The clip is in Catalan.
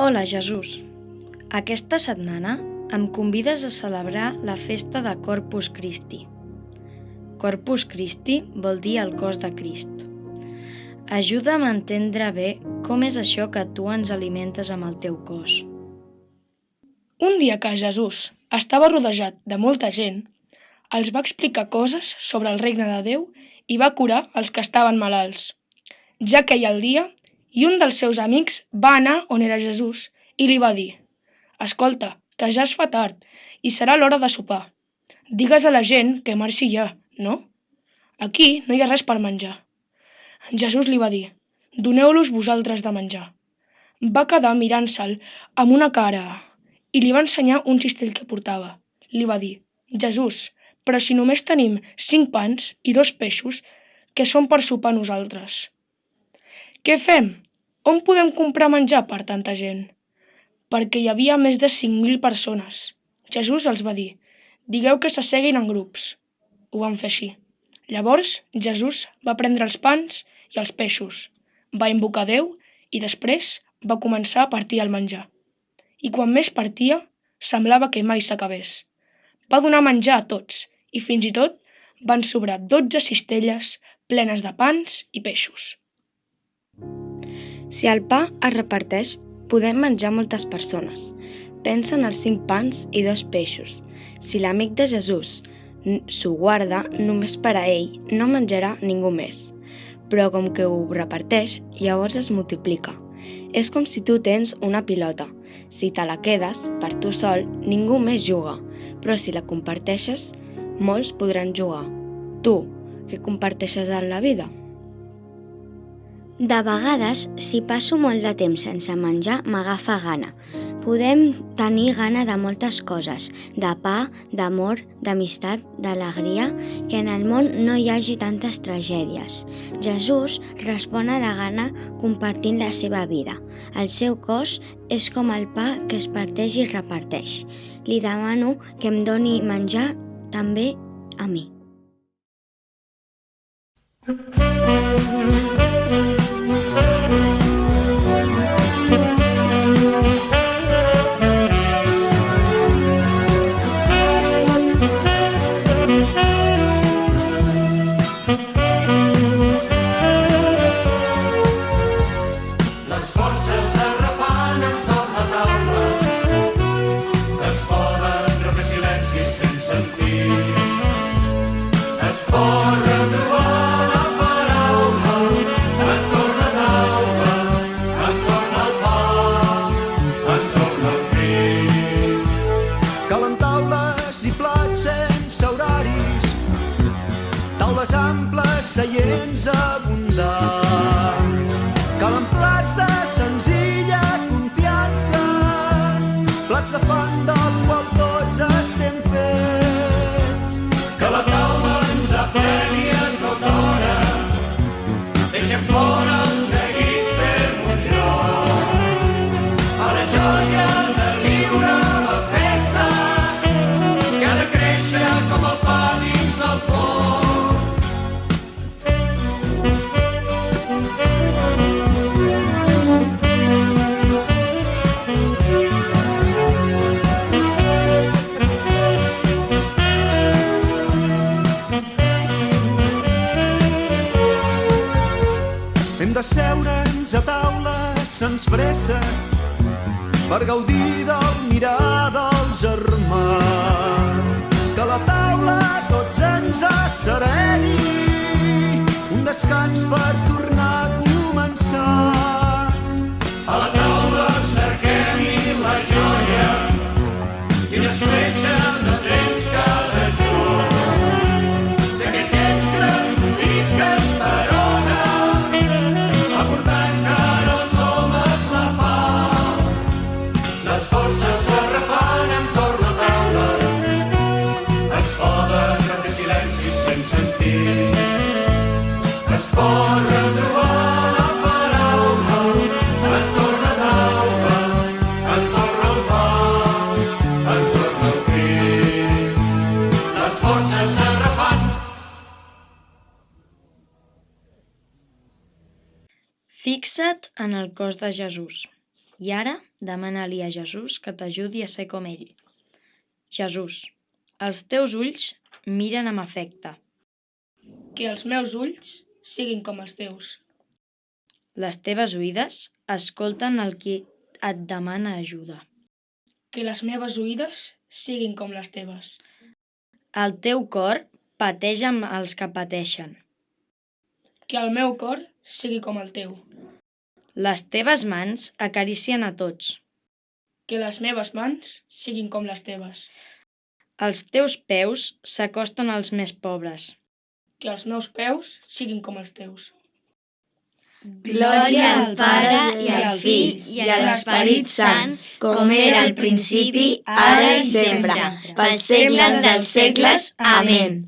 Hola, Jesús. Aquesta setmana em convides a celebrar la festa de Corpus Christi. Corpus Christi vol dir el cos de Crist. Ajuda'm a entendre bé com és això que tu ens alimentes amb el teu cos. Un dia que Jesús estava rodejat de molta gent, els va explicar coses sobre el regne de Déu i va curar els que estaven malalts. Ja queia el dia i un dels seus amics va anar on era Jesús i li va dir: «Escolta, que ja es fa tard i serà l'hora de sopar. Digues a la gent que marxi ja, no? Aquí no hi ha res per menjar». Jesús li va dir: «Doneu-los vosaltres de menjar». Va quedar mirant-se'l amb una cara i li va ensenyar un cistell que portava. Li va dir: «Jesús, però si només tenim 5 pans i 2 peixos, què són per sopar nosaltres? Què fem? On podem comprar menjar per tanta gent?» Perquè hi havia més de 5.000 persones. Jesús els va dir: «Digueu que s'asseguin en grups». Ho van fer així. Llavors Jesús va prendre els pans i els peixos, va invocar Déu i després va començar a partir el menjar. I quan més partia, semblava que mai s'acabés. Va donar menjar a tots i fins i tot van sobrar 12 cistelles plenes de pans i peixos. Si el pa es reparteix, podem menjar moltes persones. Pensa en els 5 pans i 2 peixos. Si l'amic de Jesús s'ho guarda només per a ell, no menjarà ningú més. Però com que ho reparteix, llavors es multiplica. És com si tu tens una pilota. Si te la quedes per tu sol, ningú més juga. Però si la comparteixes, molts podran jugar. Tu, què comparteixes en la vida? De vegades, si passo molt de temps sense menjar, m'agafa gana. Podem tenir gana de moltes coses, de pa, d'amor, d'amistat, d'alegria, que en el món no hi hagi tantes tragèdies. Jesús respon a la gana compartint la seva vida. El seu cos és com el pa que es parteix i reparteix. Li demano que em doni menjar també a mi. Taules amples, seients abundants. Calen plats de senzilla confiança, plats de fang del qual tots estem fets. Que la taula ens aplegui a tota hora, deixem fora els neguits, fem un lloc a la joia de viure la festa, que ha de créixer com el pa dins el foc. Hem d'asseure'ns a taula, se'ns fressa per gaudir del mirar del germà. Que la taula tots ens assereni, un descans per tornar a començar. A la taula cerquem-hi la joia i l'escletxa de temps cada joc. D'aquest temps gratuït que esperona, aportant cara als homes la pau. Les forces se refan entorn la taula, es poden refer silenci sense sentir, es pot retrobar la paraula entorn la taula, entorn el pa, entorn el crit. Les forces se refan. Fixa't en el cos de Jesús. I ara demana-li a Jesús que t'ajudi a ser com ell. Jesús, els teus ulls miren amb afecte. Que els meus ulls siguin com els teus. Les teves oïdes escolten el qui et demana ajuda. Que les meves oïdes siguin com les teves. El teu cor pateix amb els que pateixen. Que el meu cor sigui com el teu. Les teves mans acaricien a tots. Que les meves mans siguin com les teves. Els teus peus s'acosten als més pobres. Que els meus peus siguin com els teus. Glòria al Pare i al Fill i a l'Esperit Sant, com era al principi, ara i sempre, pels segles dels segles. Amén.